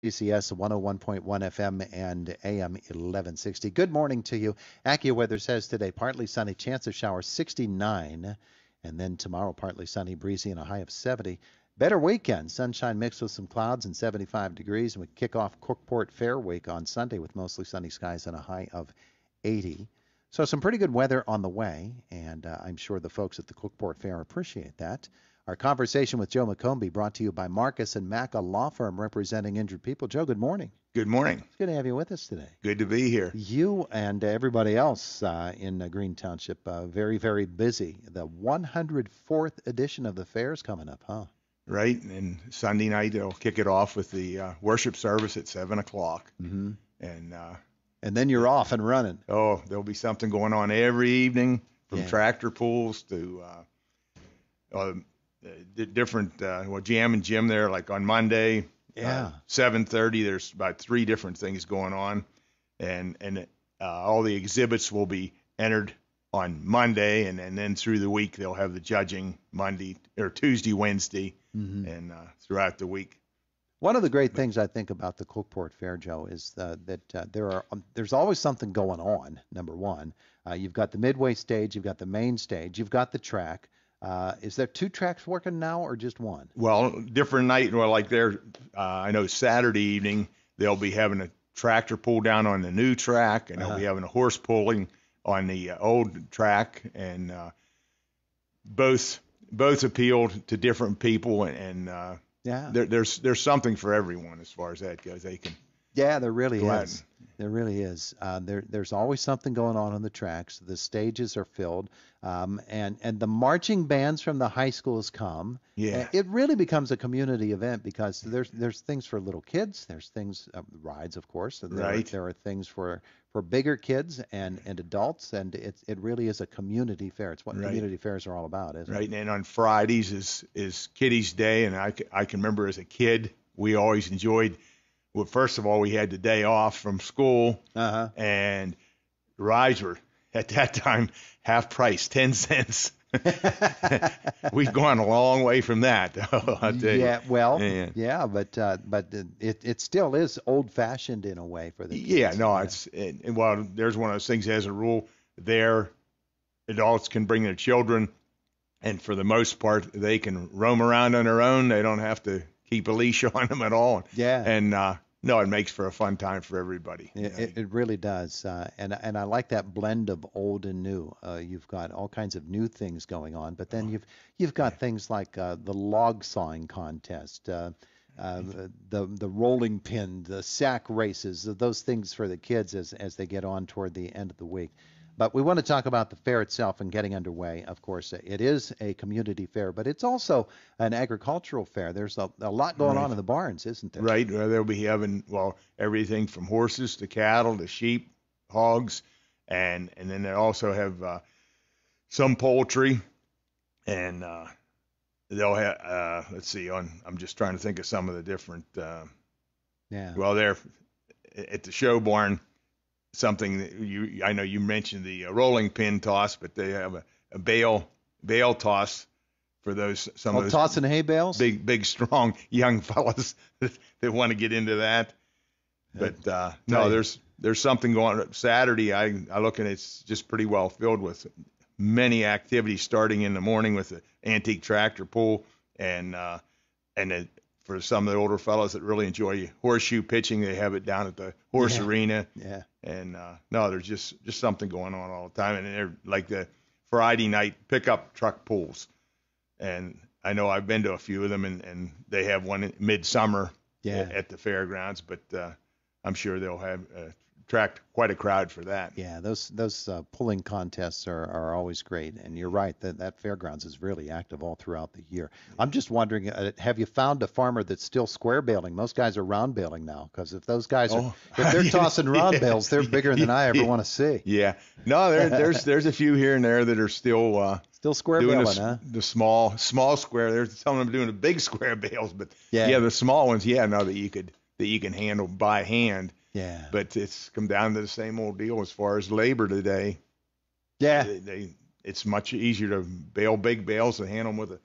CCS 101.1 FM and AM 1160. Good morning to you. AccuWeather says today partly sunny, chance of showers 69, and then tomorrow partly sunny, breezy, and a high of 70. Better weekend, sunshine mixed with some clouds and 75 degrees, and we kick off Cookport Fair week on Sunday with mostly sunny skies and a high of 80. So some pretty good weather on the way, and I'm sure the folks at the Cookport Fair appreciate that. Our conversation with Joe McCombie brought to you by Marcus and Mack, a law firm representing injured people. Joe, good morning. Good morning. It's good to have you with us today. Good to be here. You and everybody else in Green Township, very, very busy. The 104th edition of the fair is coming up, huh? Right, and Sunday night they'll kick it off with the worship service at 7 o'clock. Mm-hmm. And then you're off and running. Oh, there'll be something going on every evening, from tractor pulls to different jam and gym there, like on Monday. 7:30. There's about 3 different things going on, and all the exhibits will be entered on Monday, and then through the week they'll have the judging Monday or Tuesday, Wednesday, and throughout the week. One of the great things I think about the Cookport Fair, Joe, is that there's always something going on. Number one, you've got the midway stage, you've got the main stage, you've got the track. Is there 2 tracks working now or just one? Well, different night. Well, like I know Saturday evening they'll be having a tractor pull down on the new track, and they'll be having a horse pulling on the old track, and both appealed to different people, and there's something for everyone as far as that goes. They can. Yeah, there really is. There really is. There's always something going on the tracks. The stages are filled, and the marching bands from the high schools come. Yeah. It really becomes a community event because there's things for little kids. There's things, rides, of course. And there are things for bigger kids and adults, and it really is a community fair. It's what community fairs are all about, isn't it? Right. And on Fridays is Kiddies Day, and I can remember as a kid we always enjoyed. Well, first of all, we had the day off from school, and rides were, at that time, half price, 10 cents. We've gone a long way from that, I'll tell you. Yeah, well, but it still is old-fashioned in a way for the kids. Yeah, no, there's one of those things as a rule there. Adults can bring their children, and for the most part, they can roam around on their own. They don't have to keep a leash on them at all. Yeah. And no, it makes for a fun time for everybody. It really does. And I like that blend of old and new. You've got all kinds of new things going on, but then you've got things like the log sawing contest, the rolling pin, the sack races, those things for the kids as they get on toward the end of the week. But we want to talk about the fair itself and getting underway. Of course, it is a community fair, but it's also an agricultural fair. There's a lot going on in the barns, isn't there? Right. They'll be having, everything from horses to cattle to sheep, hogs, and then they also have some poultry, and they'll have, let's see, I'm just trying to think of some of the different, well, they're at the show barn. Something that I know you mentioned the rolling pin toss, but they have a bale toss for those of those tossing hay bales, big strong young fellas that want to get into that. But there's something going on Saturday. I look and it's just pretty well filled with many activities, starting in the morning with the antique tractor pull, and for some of the older fellows that really enjoy horseshoe pitching, they have it down at the horse arena. Yeah. And there's just something going on all the time. And they're like the Friday night pickup truck pulls. And I know I've been to a few of them, and they have one in midsummer at the fairgrounds. But I'm sure they'll have attract quite a crowd for that. Yeah, those pulling contests are always great, and you're right that fairgrounds is really active all throughout the year. I'm just wondering, have you found a farmer that's still square baling? Most guys are round baling now, because if those guys if they're tossing round bales, they're bigger than I ever want to see. Yeah, no, there's a few here and there that are still square baling, the small square. They're telling them doing the big square bales, but the small ones, that you can handle by hand. Yeah. But it's come down to the same old deal as far as labor today. Yeah. It's much easier to bale big bales and handle them with a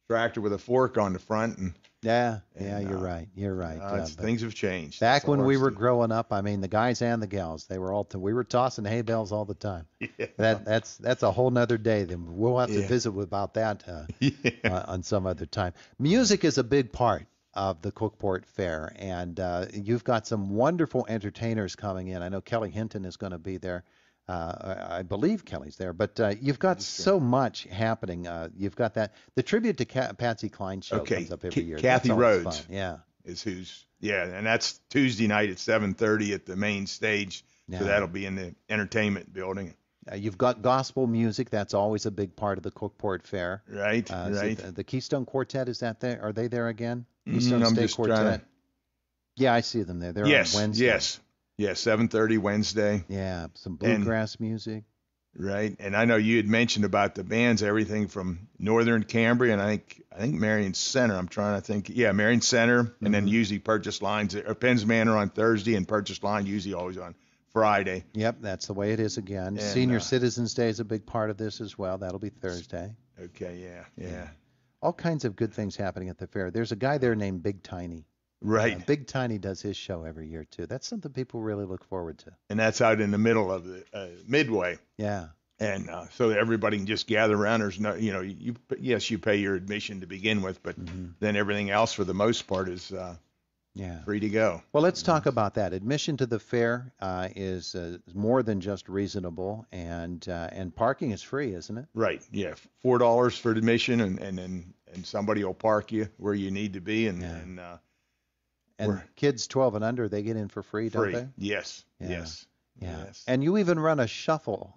tractor with a fork on the front. And Yeah, And you're right. You're right. But things have changed. back That's all when there we is were to it. growing up, I mean, the guys and the gals, they were we were tossing hay bales all the time. Yeah. That's a whole nother day. Then we'll have to Yeah. visit about that Yeah. on some other time. Music is a big part of the Cookport Fair, and you've got some wonderful entertainers coming in. I know Kelly Hinton is going to be there. I believe Kelly's there, but you've got so much happening. You've got the tribute to Patsy Cline show Okay. comes up every year. Kathy That's always Rhodes. fun. Yeah. And that's Tuesday night at 7:30 at the main stage. Yeah. So that'll be in the entertainment building. You've got gospel music. That's always a big part of the Cookport Fair. Right. The Keystone Quartet, is that there? Are they there again? I'm Keystone State just Quartet. trying to. Yeah, I see them there. They're Yes. on Wednesday. Yes. Yes. 7:30 Wednesday. Yeah, some bluegrass music. Right. And I know you had mentioned about the bands, everything from Northern Cambria and I think Marion Center. I'm trying to think. Yeah, Marion Center, and then usually Purchase Lines or Penn's Manor on Thursday, and Purchase Line usually always on Friday. Yep, that's the way it is again. And, Senior Citizens Day is a big part of this as well. That'll be Thursday. Okay. Yeah. All kinds of good things happening at the fair. There's a guy there named Big Tiny. Right. Big Tiny does his show every year too. That's something people really look forward to. And that's out in the middle of the Midway. Yeah. And so everybody can just gather around. There's no, yes, you pay your admission to begin with, but then everything else for the most part is free to go. Well, let's talk about that. Admission to the fair is more than just reasonable, and parking is free, isn't it? Right. Yeah. $4 for admission, and somebody will park you where you need to be, and kids 12 and under, they get in for free, don't they? Yes. Yeah. Yes. Yeah. Yes. And you even run a shuttle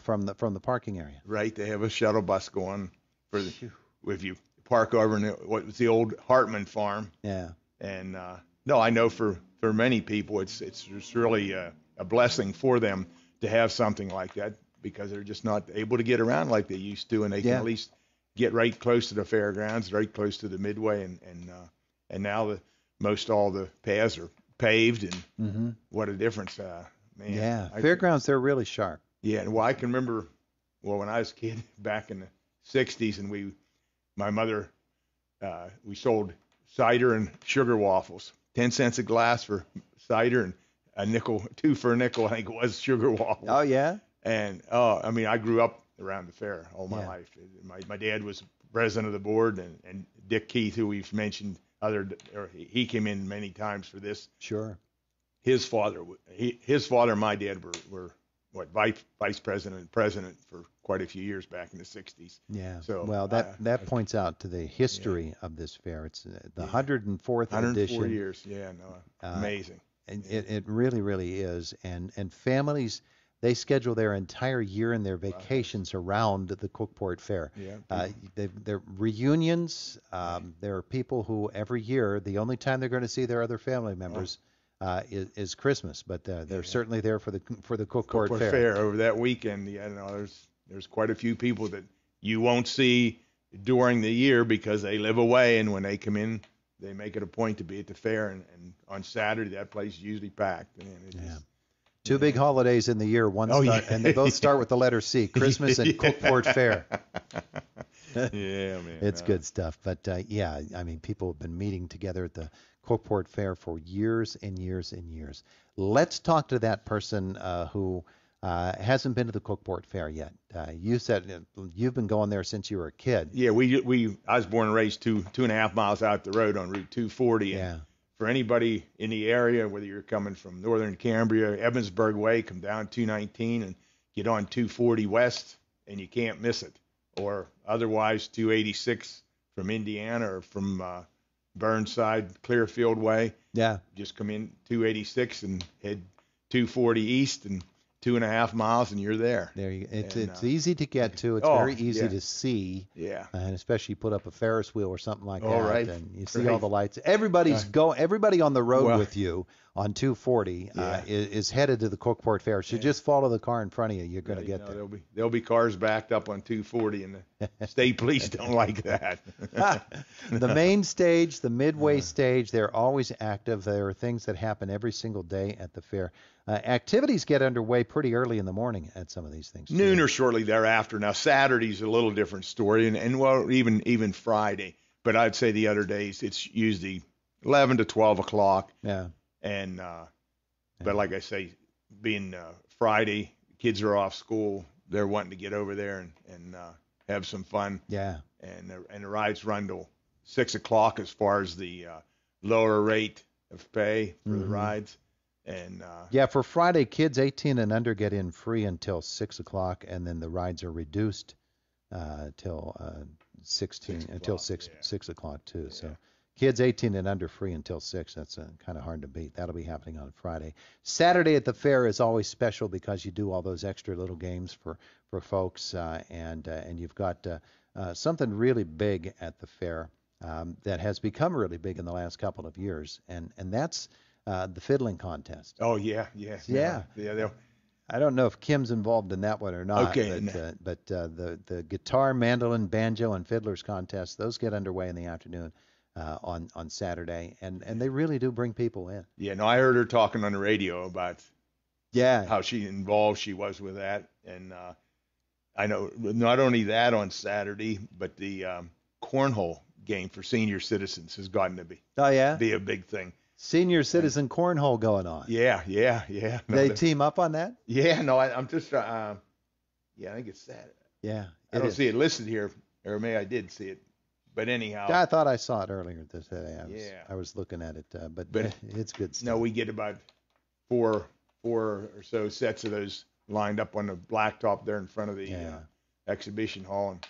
from the parking area. Right. They have a shuttle bus going if you park over in what was the old Hartman farm. Yeah. And no, I know for many people it's really a blessing for them to have something like that, because they're just not able to get around like they used to, and they can at least get right close to the fairgrounds, right close to the Midway, and now most all the paths are paved, and what a difference, man. Yeah, fairgrounds, they're really sharp. Yeah, and I can remember, when I was a kid back in the 60s, and my mother, we sold cider and sugar waffles, 10 cents a glass for cider and a nickel, 2 for a nickel, I think it was, sugar waffles. Oh, yeah? And, I grew up around the fair all my life. My dad was president of the board, and Dick Keith, who we've mentioned, he came in many times for this. Sure. His father and my dad were vice president and president for quite a few years back in the 60s. Yeah. So that points out to the history of this fair. It's the 104th 104 edition. years. Yeah, no, amazing. And it really, really is. And families, they schedule their entire year and their vacations around the Cookport Fair. Yeah. They're reunions. There are people who every year, the only time they're going to see their other family members is Christmas, but they're certainly there for the Cookport Fair. Over that weekend. Yeah, there's quite a few people that you won't see during the year because they live away, and when they come in, they make it a point to be at the fair, and on Saturday that place is usually packed. And Two big holidays in the year, and they both start with the letter C, Christmas and Cookport Fair. Yeah, man. It's good stuff. But, people have been meeting together at the Cookport Fair for years and years and years. Let's talk to that person who hasn't been to the Cookport Fair yet. You said you've been going there since you were a kid. Yeah, I was born and raised 2.5 miles out the road on Route 240. Yeah. And for anybody in the area, whether you're coming from Northern Cambria, Evansburg Way, come down 219 and get on 240 West, and you can't miss it. Or otherwise 286 from Indiana or from Burnside, Clearfield Way. Yeah. Just come in 286 and head 240 east and 2.5 miles, and you're there. There you go. It's easy to get to. It's very easy to see. Yeah. And especially put up a Ferris wheel or something like that. Right. And you see all the lights. Everybody on the road with you on 240 is headed to the Cookport Fair. So just follow the car in front of you. You're going to get there. There'll be cars backed up on 240, and the state police don't like that. The main stage, the Midway stage, they're always active. There are things that happen every single day at the fair. Activities get underway pretty early in the morning at some of these things. Noon or shortly thereafter. Now Saturday's a little different story, and well, even Friday. but I'd say the other days it's usually 11 to 12 o'clock. Yeah. And but like I say, being Friday, kids are off school. They're wanting to get over there and have some fun. Yeah. And the rides run till 6 o'clock as far as the lower rate of pay for the rides. And yeah, for Friday, kids 18 and under get in free until 6 o'clock, and then the rides are reduced till 6 o'clock too. Yeah. So kids 18 and under free until 6. That's kind of hard to beat. That'll be happening on Friday. Saturday at the fair is always special because you do all those extra little games for folks, and you've got something really big at the fair that has become really big in the last couple of years, and that's the fiddling contest. oh yeah. I don't know if Kim's involved in that one or not. Okay. But the guitar, mandolin, banjo, and fiddlers contest, those get underway in the afternoon on Saturday, and they really do bring people in. Yeah, no, I heard her talking on the radio about how involved she was with that, and I know not only that on Saturday, but the cornhole game for senior citizens has gotten to be a big thing. Senior citizen cornhole going on. Yeah. No, They team up on that? Yeah, no, I'm just I think it's Saturday. Yeah. I don't see it listed here, or maybe I did see it, but anyhow. I thought I saw it earlier today. I was looking at it, but it's good stuff. No, we get about four or so sets of those lined up on the blacktop there in front of the exhibition hall. And,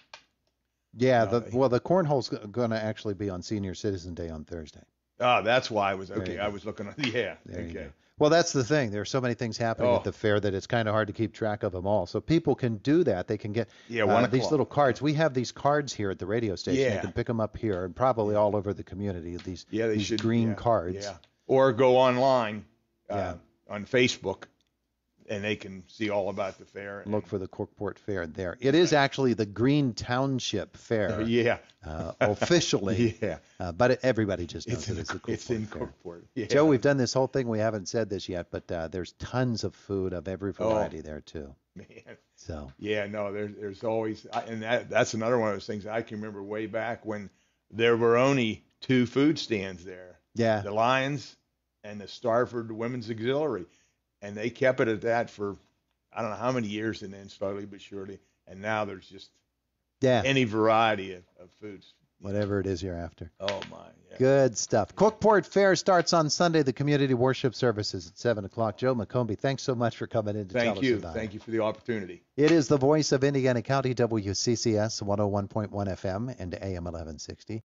yeah, the cornhole's going to actually be on Senior Citizen Day on Thursday. Oh, that's why I was okay. I was looking at okay. Well, that's the thing. There are so many things happening at the fair that it's kind of hard to keep track of them all. So people can do that. They can get these little cards. We have these cards here at the radio station. Yeah. You can pick them up here and probably all over the community. These green cards. Yeah. Or go online on Facebook, and they can see all about the fair. Look for the Cookport Fair there. It is actually the Green Township Fair. Officially. But everybody just knows it's the Cookport It's in Fair. Cookport. Yeah. Joe, we've done this whole thing. We haven't said this yet, but there's tons of food of every variety there too. Man. So. Yeah, no, there's always, and that's another one of those things I can remember way back when there were only 2 food stands there. Yeah. The Lions and the Starford Women's Auxiliary. And they kept it at that for I don't know how many years, and then slowly but surely, and now there's just any variety of foods. Whatever it is you're after. Oh, my. Yeah. Good stuff. Cookport Fair starts on Sunday, the community worship services at 7 o'clock. Joe McCombie, thanks so much for coming in to tell us about it. Thank you for the opportunity. It is the voice of Indiana County, WCCS 101.1 FM and AM 1160.